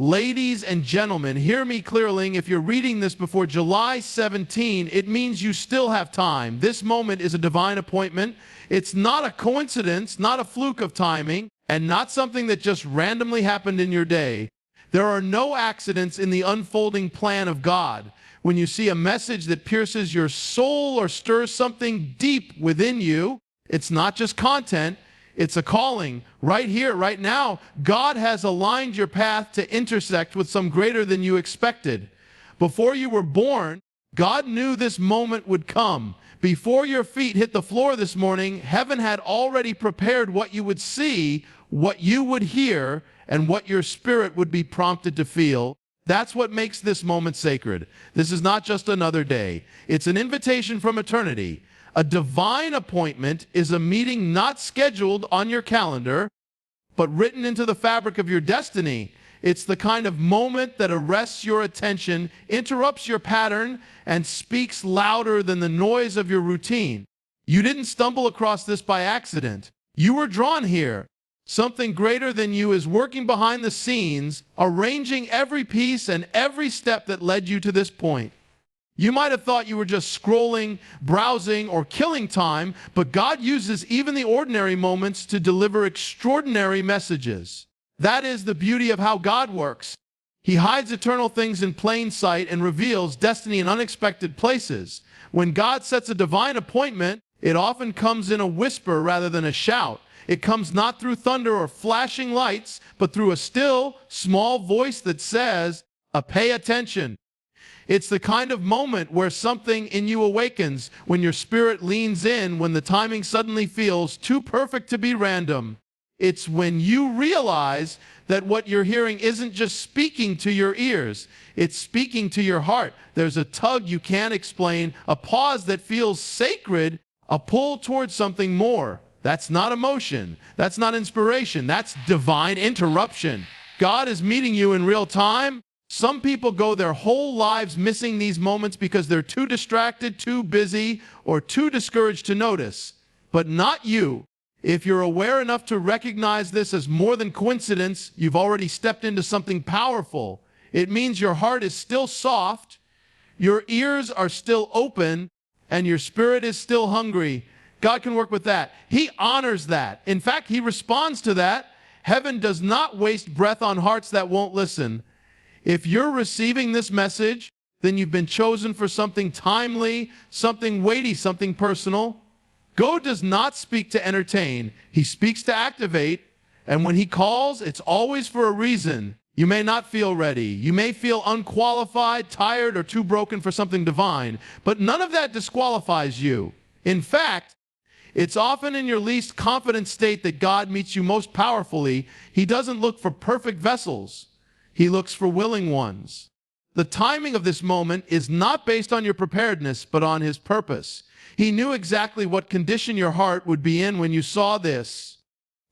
Ladies and gentlemen, hear me clearly. If you're reading this before July 17, it means you still have time. This moment is a divine appointment. It's not a coincidence, not a fluke of timing, and not something that just randomly happened in your day. There are no accidents in the unfolding plan of God. When you see a message that pierces your soul or stirs something deep within you, it's not just content. It's a calling. Right here, right now, God has aligned your path to intersect with some greater than you expected. Before you were born, God knew this moment would come. Before your feet hit the floor this morning, heaven had already prepared what you would see, what you would hear, and what your spirit would be prompted to feel. That's what makes this moment sacred. This is not just another day. It's an invitation from eternity. A divine appointment is a meeting not scheduled on your calendar, but written into the fabric of your destiny. It's the kind of moment that arrests your attention, interrupts your pattern, and speaks louder than the noise of your routine. You didn't stumble across this by accident. You were drawn here. Something greater than you is working behind the scenes, arranging every piece and every step that led you to this point. You might have thought you were just scrolling, browsing, or killing time, but God uses even the ordinary moments to deliver extraordinary messages. That is the beauty of how God works. He hides eternal things in plain sight and reveals destiny in unexpected places. When God sets a divine appointment, it often comes in a whisper rather than a shout. It comes not through thunder or flashing lights, but through a still, small voice that says, pay attention. It's the kind of moment where something in you awakens, when your spirit leans in, when the timing suddenly feels too perfect to be random. It's when you realize that what you're hearing isn't just speaking to your ears, it's speaking to your heart. There's a tug you can't explain, a pause that feels sacred, a pull towards something more. That's not emotion. That's not inspiration. That's divine interruption. God is meeting you in real time. Some people go their whole lives missing these moments because they're too distracted, too busy, or too discouraged to notice. But not you. If you're aware enough to recognize this as more than coincidence, you've already stepped into something powerful. It means your heart is still soft, your ears are still open, and your spirit is still hungry. God can work with that. He honors that. In fact, He responds to that. Heaven does not waste breath on hearts that won't listen. If you're receiving this message, then you've been chosen for something timely, something weighty, something personal. God does not speak to entertain. He speaks to activate. And when He calls, it's always for a reason. You may not feel ready. You may feel unqualified, tired, or too broken for something divine. But none of that disqualifies you. In fact, it's often in your least confident state that God meets you most powerfully. He doesn't look for perfect vessels. He looks for willing ones. The timing of this moment is not based on your preparedness, but on His purpose. He knew exactly what condition your heart would be in when you saw this.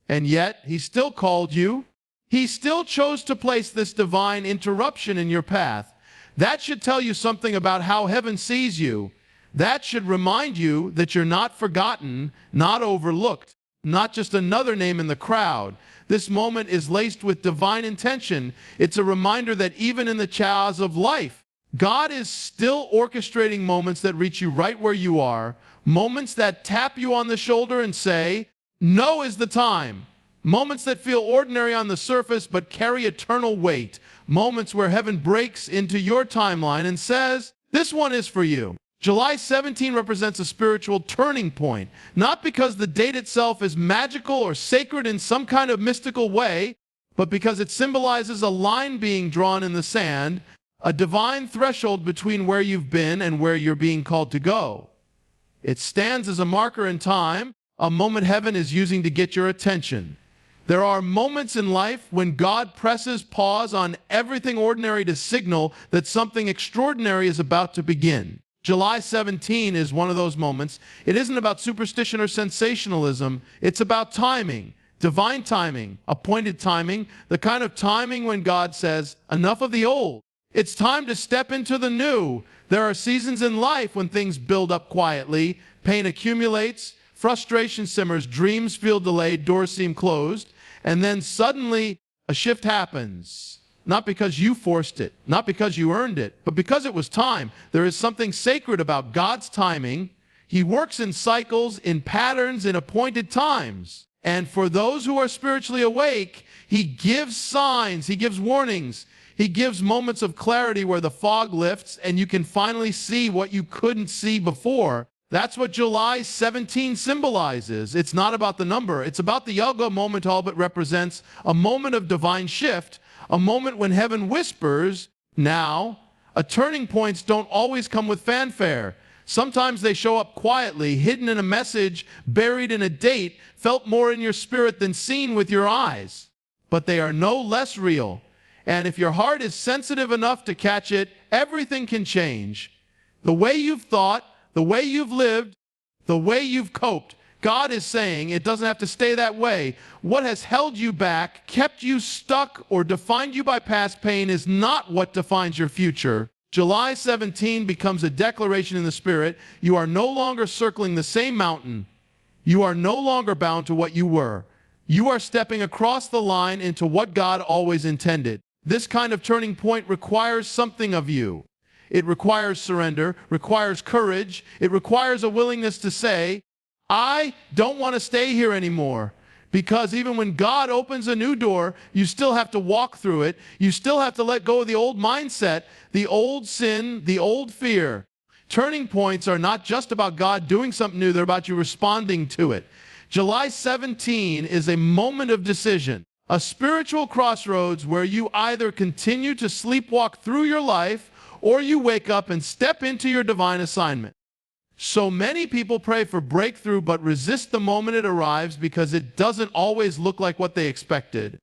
And yet, He still called you. He still chose to place this divine interruption in your path. That should tell you something about how heaven sees you. That should remind you that you're not forgotten, not overlooked, not just another name in the crowd. This moment is laced with divine intention. It's a reminder that even in the chaos of life, God is still orchestrating moments that reach you right where you are, moments that tap you on the shoulder and say, "No is the time." Moments that feel ordinary on the surface but carry eternal weight. Moments where heaven breaks into your timeline and says, "This one is for you." July 17 represents a spiritual turning point, not because the date itself is magical or sacred in some kind of mystical way, but because it symbolizes a line being drawn in the sand, a divine threshold between where you've been and where you're being called to go. It stands as a marker in time, a moment heaven is using to get your attention. There are moments in life when God presses pause on everything ordinary to signal that something extraordinary is about to begin. July 17 is one of those moments. It isn't about superstition or sensationalism. It's about timing, divine timing, appointed timing, the kind of timing when God says, "Enough of the old. It's time to step into the new." There are seasons in life when things build up quietly, pain accumulates, frustration simmers, dreams feel delayed, doors seem closed, and then suddenly a shift happens. not because you forced it, not because you earned it, but because it was time. There is something sacred about God's timing. He works in cycles, in patterns, in appointed times. And for those who are spiritually awake, he gives signs, he gives warnings, he gives moments of clarity where the fog lifts and you can finally see what you couldn't see before. That's what July 17 symbolizes. It's not about the number. It's about the yoga moment. All but represents a moment of divine shift, a moment when heaven whispers, now. Turning points don't always come with fanfare. Sometimes they show up quietly, hidden in a message, buried in a date, felt more in your spirit than seen with your eyes. But they are no less real. And if your heart is sensitive enough to catch it, everything can change. The way you've thought, the way you've lived, the way you've coped. God is saying it doesn't have to stay that way. What has held you back, kept you stuck, or defined you by past pain is not what defines your future. July 17 becomes a declaration in the Spirit. You are no longer circling the same mountain. You are no longer bound to what you were. You are stepping across the line into what God always intended. This kind of turning point requires something of you. It requires surrender, requires courage. It requires a willingness to say, I don't want to stay here anymore. Because even when God opens a new door, you still have to walk through it. You still have to let go of the old mindset, the old sin, the old fear. Turning points are not just about God doing something new. They're about you responding to it. July 17 is a moment of decision, a spiritual crossroads where you either continue to sleepwalk through your life or you wake up and step into your divine assignment. So many people pray for breakthrough but resist the moment it arrives because it doesn't always look like what they expected.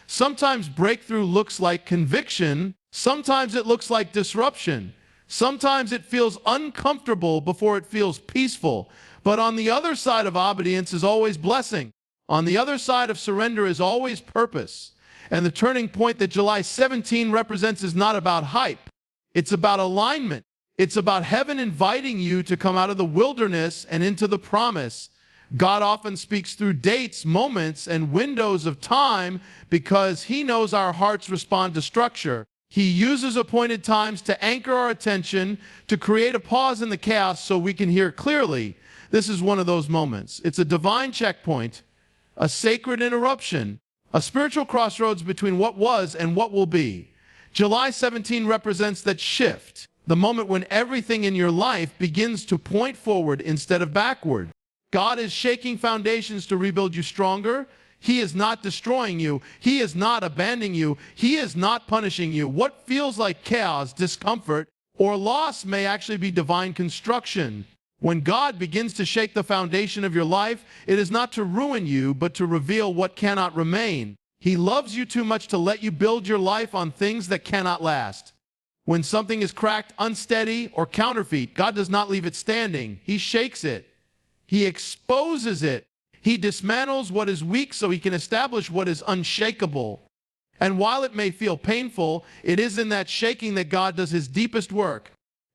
Sometimes breakthrough looks like conviction. Sometimes it looks like disruption. Sometimes it feels uncomfortable before it feels peaceful. But on the other side of obedience is always blessing. On the other side of surrender is always purpose. And the turning point that July 17 represents is not about hype. It's about alignment. It's about heaven inviting you to come out of the wilderness and into the promise. God often speaks through dates, moments, and windows of time because he knows our hearts respond to structure. He uses appointed times to anchor our attention, to create a pause in the chaos so we can hear clearly. This is one of those moments. It's a divine checkpoint, a sacred interruption, a spiritual crossroads between what was and what will be. July 17 represents that shift, the moment when everything in your life begins to point forward instead of backward. God is shaking foundations to rebuild you stronger. He is not destroying you. He is not abandoning you. He is not punishing you. What feels like chaos, discomfort, or loss may actually be divine construction. When God begins to shake the foundation of your life, it is not to ruin you, but to reveal what cannot remain. He loves you too much to let you build your life on things that cannot last. When something is cracked, unsteady, or counterfeit, God does not leave it standing. He shakes it. He exposes it. He dismantles what is weak so he can establish what is unshakable. And while it may feel painful, it is in that shaking that God does his deepest work.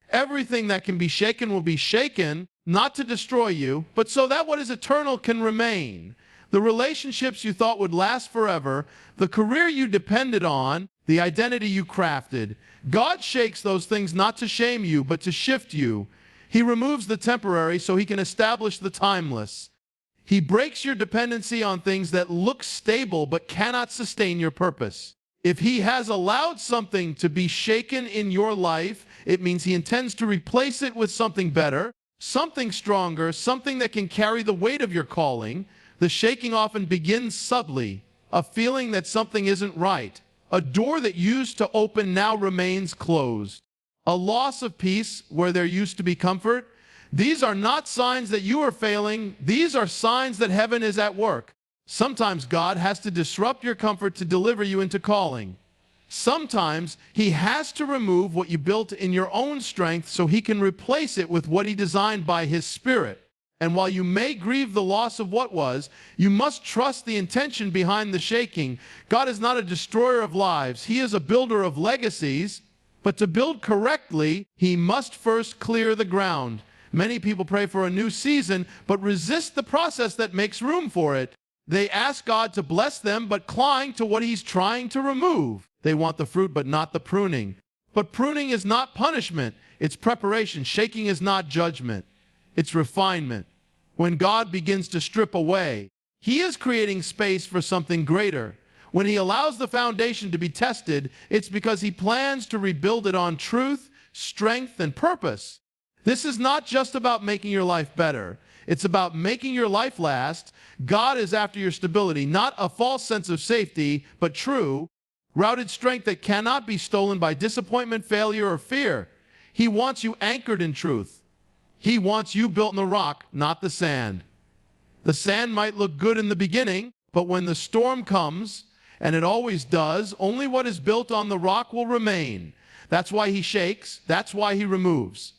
Everything that can be shaken will be shaken, not to destroy you, but so that what is eternal can remain. The relationships you thought would last forever, the career you depended on, the identity you crafted. God shakes those things not to shame you, but to shift you. He removes the temporary so he can establish the timeless. He breaks your dependency on things that look stable but cannot sustain your purpose. If he has allowed something to be shaken in your life, it means he intends to replace it with something better, something stronger, something that can carry the weight of your calling. The shaking often begins subtly, a feeling that something isn't right. A door that used to open now remains closed. A loss of peace where there used to be comfort. These are not signs that you are failing. These are signs that heaven is at work. Sometimes God has to disrupt your comfort to deliver you into calling. Sometimes he has to remove what you built in your own strength so he can replace it with what he designed by his Spirit. And while you may grieve the loss of what was, you must trust the intention behind the shaking. God is not a destroyer of lives. He is a builder of legacies. But to build correctly, he must first clear the ground. Many people pray for a new season, but resist the process that makes room for it. They ask God to bless them, but cling to what he's trying to remove. They want the fruit, but not the pruning. But pruning is not punishment. It's preparation. Shaking is not judgment. It's refinement. When God begins to strip away, He is creating space for something greater. When He allows the foundation to be tested, it's because He plans to rebuild it on truth, strength, and purpose. This is not just about making your life better. It's about making your life last. God is after your stability, not a false sense of safety, but true, rooted strength that cannot be stolen by disappointment, failure, or fear. He wants you anchored in truth. He wants you built in the rock, not the sand. The sand might look good in the beginning, but when the storm comes, and it always does, only what is built on the rock will remain. That's why He shakes. That's why He removes.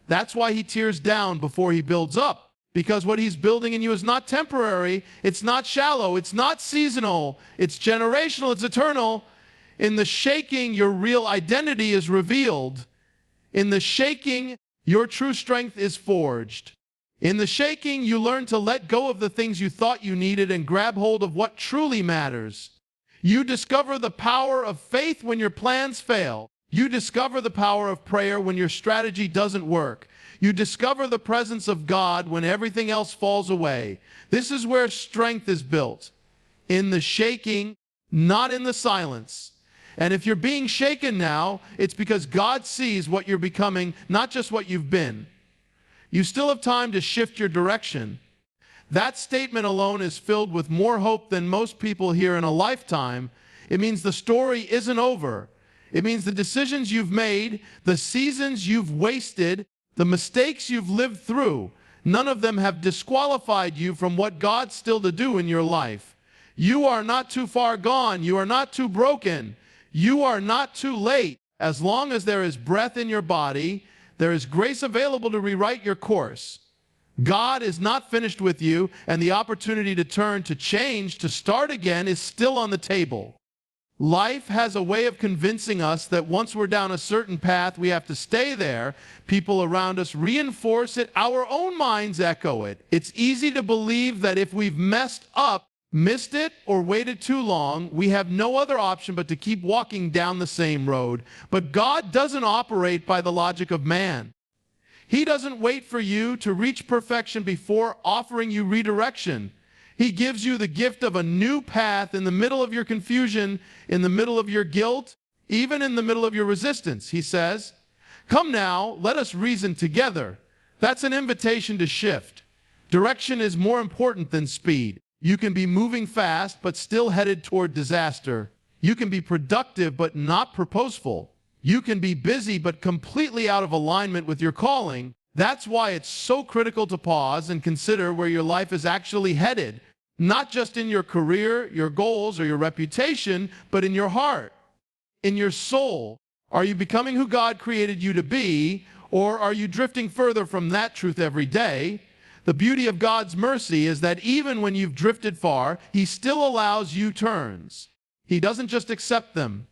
That's why He tears down before He builds up. Because what He's building in you is not temporary, it's not shallow, it's not seasonal, it's generational, it's eternal. In the shaking, your real identity is revealed. In the shaking, your true strength is forged. In the shaking, you learn to let go of the things you thought you needed and grab hold of what truly matters. You discover the power of faith when your plans fail. You discover the power of prayer when your strategy doesn't work. You discover the presence of God when everything else falls away. This is where strength is built. In the shaking, not in the silence. And if you're being shaken now, it's because God sees what you're becoming, not just what you've been. You still have time to shift your direction. That statement alone is filled with more hope than most people hear in a lifetime. It means the story isn't over. It means the decisions you've made, the seasons you've wasted, the mistakes you've lived through, none of them have disqualified you from what God's still to do in your life. You are not too far gone. You are not too broken. You are not too late. As long as there is breath in your body, there is grace available to rewrite your course. God is not finished with you, and the opportunity to turn, to change, to start again is still on the table. Life has a way of convincing us that once we're down a certain path, we have to stay there. People around us reinforce it. Our own minds echo it. It's easy to believe that if we've messed up, missed it, or waited too long, we have no other option but to keep walking down the same road. But God doesn't operate by the logic of man. He doesn't wait for you to reach perfection before offering you redirection. He gives you the gift of a new path in the middle of your confusion, in the middle of your guilt, even in the middle of your resistance. He says, "Come now, let us reason together." That's an invitation to shift. Direction is more important than speed. You can be moving fast, but still headed toward disaster. You can be productive, but not purposeful. You can be busy, but completely out of alignment with your calling. That's why it's so critical to pause and consider where your life is actually headed, not just in your career, your goals, or your reputation, but in your heart, in your soul. Are you becoming who God created you to be, or are you drifting further from that truth every day? The beauty of God's mercy is that even when you've drifted far, He still allows U-turns. He doesn't just accept them,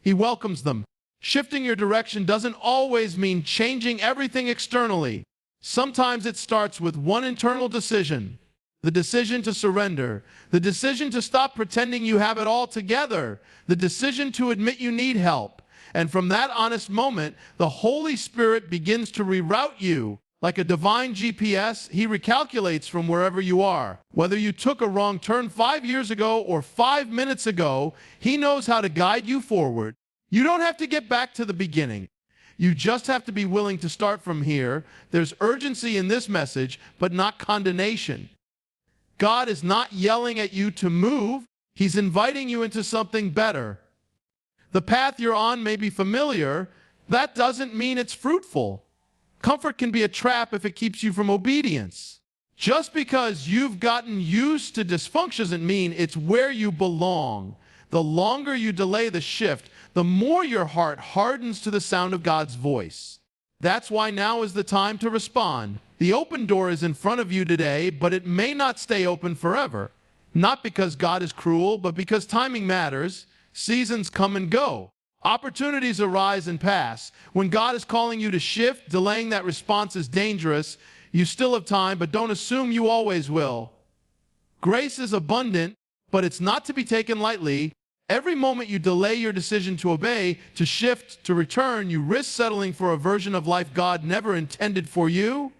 He welcomes them. Shifting your direction doesn't always mean changing everything externally. Sometimes it starts with one internal decision, the decision to surrender, the decision to stop pretending you have it all together, the decision to admit you need help. And from that honest moment, the Holy Spirit begins to reroute you. Like a divine GPS, He recalculates from wherever you are. Whether you took a wrong turn 5 years ago or 5 minutes ago, He knows how to guide you forward. You don't have to get back to the beginning. You just have to be willing to start from here. There's urgency in this message, but not condemnation. God is not yelling at you to move. He's inviting you into something better. The path you're on may be familiar. That doesn't mean it's fruitful. Comfort can be a trap if it keeps you from obedience. Just because you've gotten used to dysfunction doesn't mean it's where you belong. The longer you delay the shift, the more your heart hardens to the sound of God's voice. That's why now is the time to respond. The open door is in front of you today, but it may not stay open forever. Not because God is cruel, but because timing matters. Seasons come and go. Opportunities arise and pass. When God is calling you to shift, delaying that response is dangerous. You still have time, but don't assume you always will. Grace is abundant, but it's not to be taken lightly. Every moment you delay your decision to obey, to shift, to return, you risk settling for a version of life God never intended for you.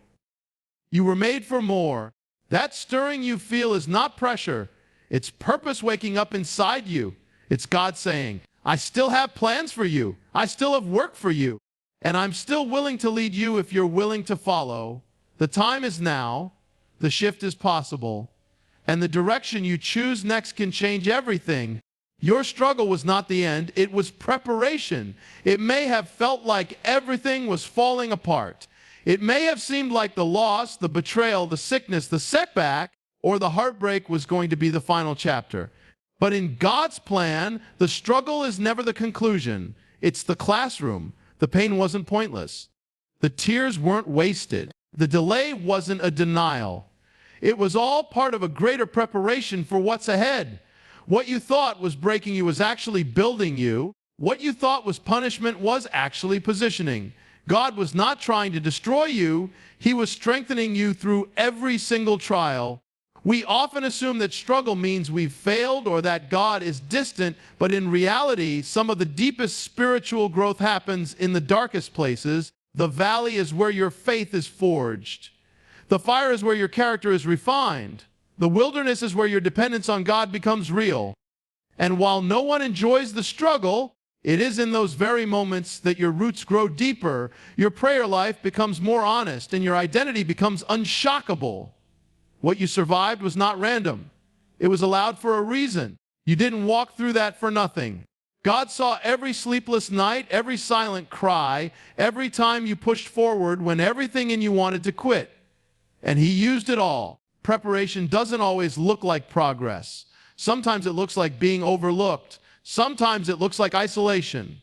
You were made for more. That stirring you feel is not pressure. It's purpose waking up inside you. It's God saying, I still have plans for you. I still have work for you. And I'm still willing to lead you if you're willing to follow. The time is now. The shift is possible. And the direction you choose next can change everything. Your struggle was not the end. It was preparation. It may have felt like everything was falling apart. It may have seemed like the loss, the betrayal, the sickness, the setback, or the heartbreak was going to be the final chapter. But in God's plan, the struggle is never the conclusion. It's the classroom. The pain wasn't pointless. The tears weren't wasted. The delay wasn't a denial. It was all part of a greater preparation for what's ahead. What you thought was breaking you was actually building you. What you thought was punishment was actually positioning. God was not trying to destroy you. He was strengthening you through every single trial. We often assume that struggle means we've failed or that God is distant, but in reality, some of the deepest spiritual growth happens in the darkest places. The valley is where your faith is forged. The fire is where your character is refined. The wilderness is where your dependence on God becomes real. And while no one enjoys the struggle, it is in those very moments that your roots grow deeper, your prayer life becomes more honest, and your identity becomes unshockable. What you survived was not random. It was allowed for a reason. You didn't walk through that for nothing. God saw every sleepless night, every silent cry, every time you pushed forward when everything in you wanted to quit. And He used it all. Preparation doesn't always look like progress. Sometimes it looks like being overlooked. Sometimes it looks like isolation.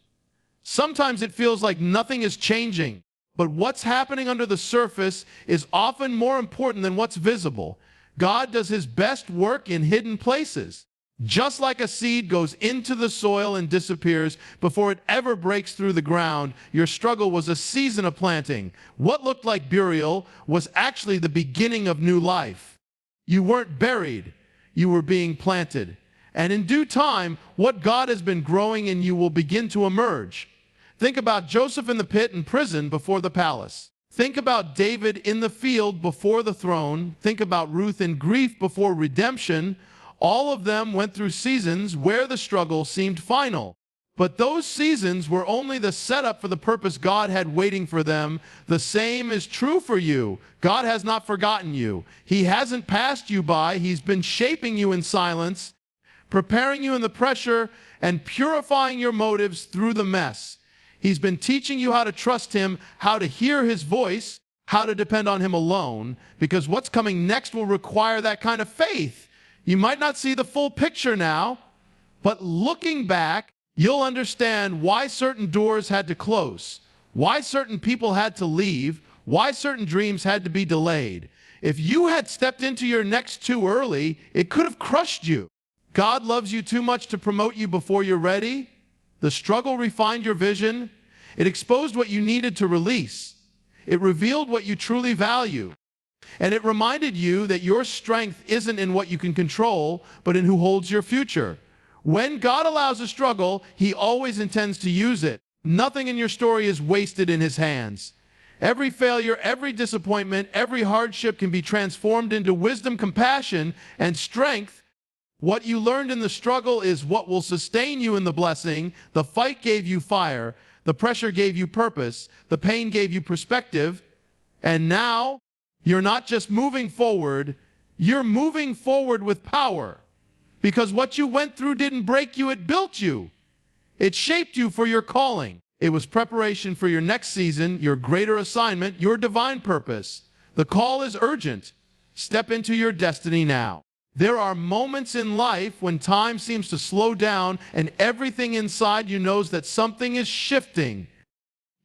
Sometimes it feels like nothing is changing. But what's happening under the surface is often more important than what's visible. God does His best work in hidden places. Just like a seed goes into the soil and disappears before it ever breaks through the ground, your struggle was a season of planting. What looked like burial was actually the beginning of new life. You weren't buried, you were being planted. And in due time, what God has been growing in you will begin to emerge. Think about Joseph in the pit and prison before the palace. Think about David in the field before the throne. Think about Ruth in grief before redemption. All of them went through seasons where the struggle seemed final. But those seasons were only the setup for the purpose God had waiting for them. The same is true for you. God has not forgotten you. He hasn't passed you by. He's been shaping you in silence, preparing you in the pressure, and purifying your motives through the mess. He's been teaching you how to trust Him, how to hear His voice, how to depend on Him alone, because what's coming next will require that kind of faith. You might not see the full picture now, but looking back, you'll understand why certain doors had to close, why certain people had to leave, why certain dreams had to be delayed. If you had stepped into your next too early, it could have crushed you. God loves you too much to promote you before you're ready. The struggle refined your vision. It exposed what you needed to release. It revealed what you truly value. And it reminded you that your strength isn't in what you can control, but in who holds your future. When God allows a struggle, He always intends to use it. Nothing in your story is wasted in His hands. Every failure, every disappointment, every hardship can be transformed into wisdom, compassion, and strength. What you learned in the struggle is what will sustain you in the blessing. The fight gave you fire. The pressure gave you purpose. The pain gave you perspective. And now, you're not just moving forward, you're moving forward with power. Because what you went through didn't break you, it built you. It shaped you for your calling. It was preparation for your next season, your greater assignment, your divine purpose. The call is urgent. Step into your destiny now. There are moments in life when time seems to slow down and everything inside you knows that something is shifting.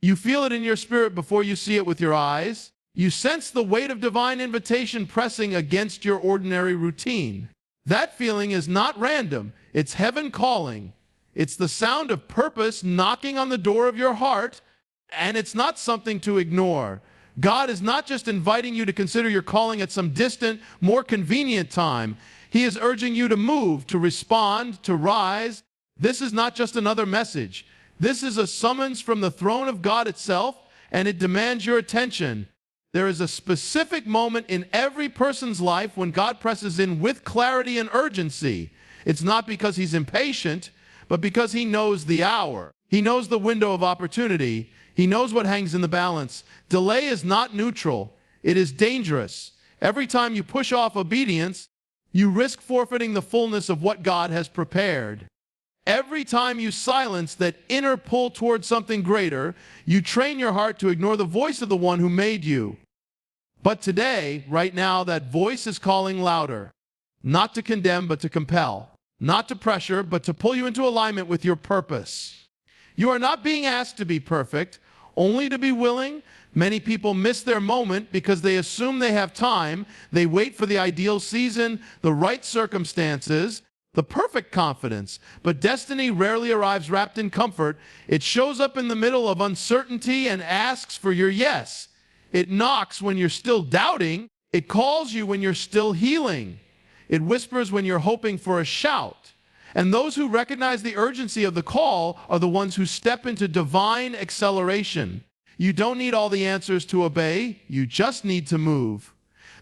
You feel it in your spirit before you see it with your eyes. You sense the weight of divine invitation pressing against your ordinary routine. That feeling is not random. It's heaven calling. It's the sound of purpose knocking on the door of your heart, and it's not something to ignore. God is not just inviting you to consider your calling at some distant, more convenient time. He is urging you to move, to respond, to rise. This is not just another message. This is a summons from the throne of God itself, and it demands your attention. There is a specific moment in every person's life when God presses in with clarity and urgency. It's not because he's impatient, but because he knows the hour. He knows the window of opportunity. He knows what hangs in the balance. Delay is not neutral. It is dangerous. Every time you push off obedience, you risk forfeiting the fullness of what God has prepared. Every time you silence that inner pull towards something greater, you train your heart to ignore the voice of the one who made you. But today, right now, that voice is calling louder. Not to condemn, but to compel. Not to pressure, but to pull you into alignment with your purpose. You are not being asked to be perfect, only to be willing. Many people miss their moment because they assume they have time. They wait for the ideal season, the right circumstances, the perfect confidence. But destiny rarely arrives wrapped in comfort. It shows up in the middle of uncertainty and asks for your yes. It knocks when you're still doubting. It calls you when you're still healing. It whispers when you're hoping for a shout. And those who recognize the urgency of the call are the ones who step into divine acceleration. You don't need all the answers to obey. You just need to move.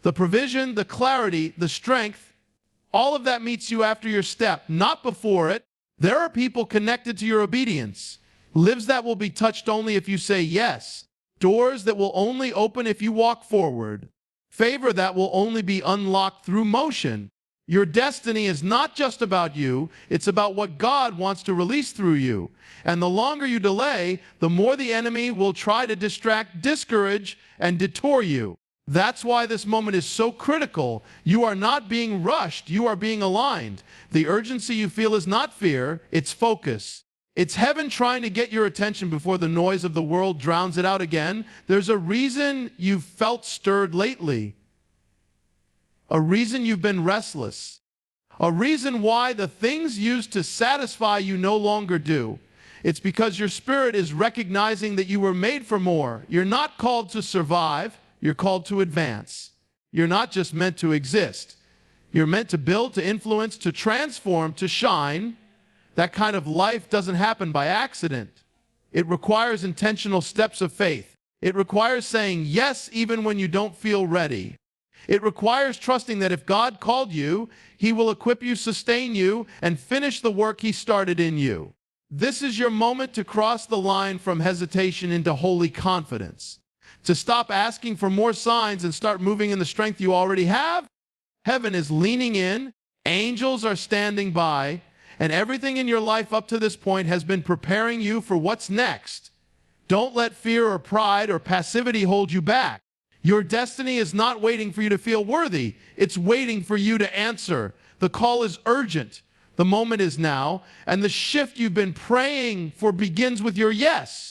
The provision, the clarity, the strength, all of that meets you after your step, not before it. There are people connected to your obedience, lives that will be touched only if you say yes, doors that will only open if you walk forward, favor that will only be unlocked through motion. Your destiny is not just about you, it's about what God wants to release through you. And the longer you delay, the more the enemy will try to distract, discourage, and detour you. That's why this moment is so critical. You are not being rushed, you are being aligned. The urgency you feel is not fear, it's focus. It's heaven trying to get your attention before the noise of the world drowns it out again. There's a reason you've felt stirred lately. A reason you've been restless. A reason why the things used to satisfy you no longer do. It's because your spirit is recognizing that you were made for more. You're not called to survive. You're called to advance. You're not just meant to exist. You're meant to build, to influence, to transform, to shine. That kind of life doesn't happen by accident. It requires intentional steps of faith. It requires saying yes even when you don't feel ready. It requires trusting that if God called you, he will equip you, sustain you, and finish the work he started in you. This is your moment to cross the line from hesitation into holy confidence. To stop asking for more signs and start moving in the strength you already have. Heaven is leaning in, angels are standing by, and everything in your life up to this point has been preparing you for what's next. Don't let fear or pride or passivity hold you back. Your destiny is not waiting for you to feel worthy. It's waiting for you to answer. The call is urgent. The moment is now, and the shift you've been praying for begins with your yes.